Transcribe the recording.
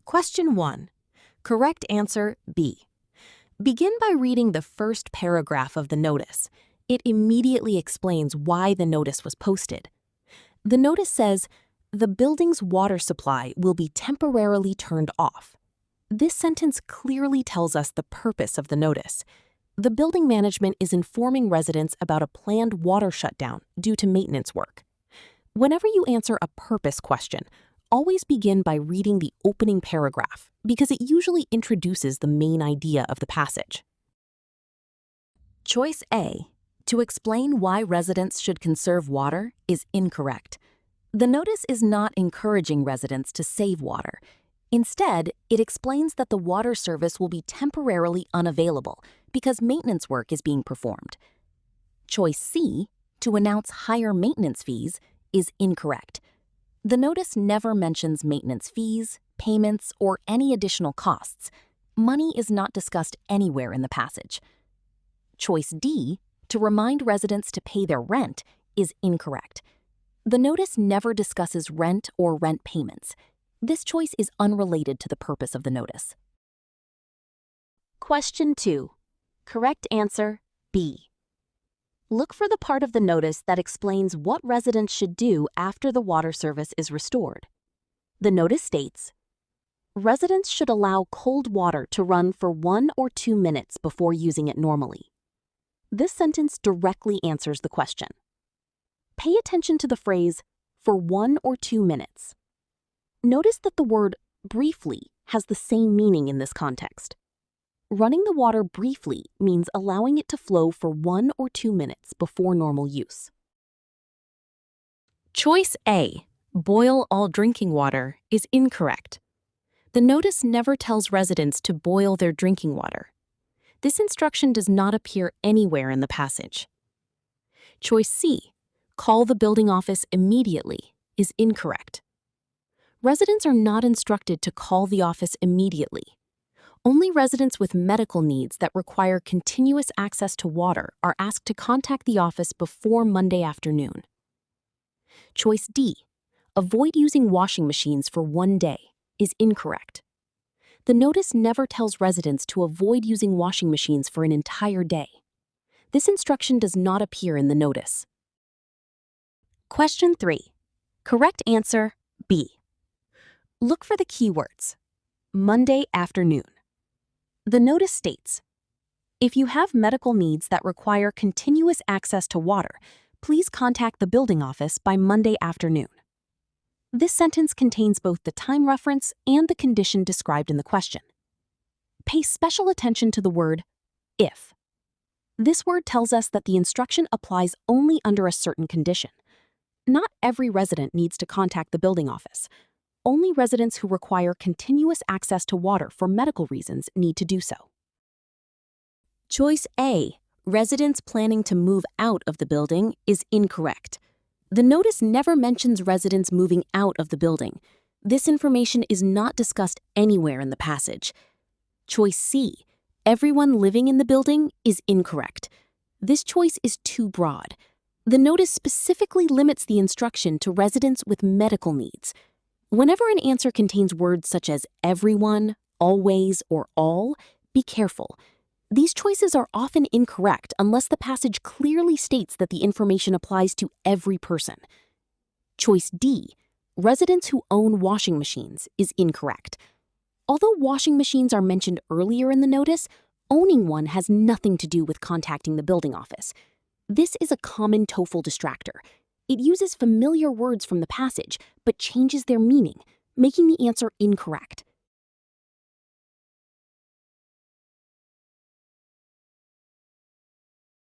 Question 1. Correct answer B. Begin by reading the first paragraph of the notice. It immediately explains why the notice was posted. The notice says, "The building's water supply will be temporarily turned off." This sentence clearly tells us the purpose of the notice. The building management is informing residents about a planned water shutdown due to maintenance work. Whenever you answer a purpose question, always begin by reading the opening paragraph because it usually introduces the main idea of the passage. Choice A, to explain why residents should conserve water, is incorrect. The notice is not encouraging residents to save water. Instead, it explains that the water service will be temporarily unavailable because maintenance work is being performed. Choice C, to announce higher maintenance fees, is incorrect. The notice never mentions maintenance fees, payments, or any additional costs. Money is not discussed anywhere in the passage. Choice D, to remind residents to pay their rent, is incorrect. The notice never discusses rent or rent payments. This choice is unrelated to the purpose of the notice. Question 2. Correct answer B. Look for the part of the notice that explains what residents should do after the water service is restored. The notice states, residents should allow cold water to run for 1 or 2 minutes before using it normally. This sentence directly answers the question. Pay attention to the phrase, for 1 or 2 minutes. Notice that the word briefly has the same meaning in this context. Running the water briefly means allowing it to flow for 1 or 2 minutes before normal use. Choice A, boil all drinking water, is incorrect. The notice never tells residents to boil their drinking water. This instruction does not appear anywhere in the passage. Choice C, call the building office immediately, is incorrect. Residents are not instructed to call the office immediately. Only residents with medical needs that require continuous access to water are asked to contact the office before Monday afternoon. Choice D, avoid using washing machines for 1 day, is incorrect. The notice never tells residents to avoid using washing machines for an entire day. This instruction does not appear in the notice. Question 3. Correct answer B. Look for the keywords. Monday afternoon. The notice states, if you have medical needs that require continuous access to water, please contact the building office by Monday afternoon. This sentence contains both the time reference and the condition described in the question. Pay special attention to the word if. This word tells us that the instruction applies only under a certain condition. Not every resident needs to contact the building office. Only residents who require continuous access to water for medical reasons need to do so. Choice A, residents planning to move out of the building, is incorrect. The notice never mentions residents moving out of the building. This information is not discussed anywhere in the passage. Choice C, everyone living in the building, is incorrect. This choice is too broad. The notice specifically limits the instruction to residents with medical needs. Whenever an answer contains words such as everyone, always, or all, be careful. These choices are often incorrect unless the passage clearly states that the information applies to every person. Choice D, residents who own washing machines, is incorrect. Although washing machines are mentioned earlier in the notice, owning one has nothing to do with contacting the building office. This is a common TOEFL distractor. It uses familiar words from the passage, but changes their meaning, making the answer incorrect.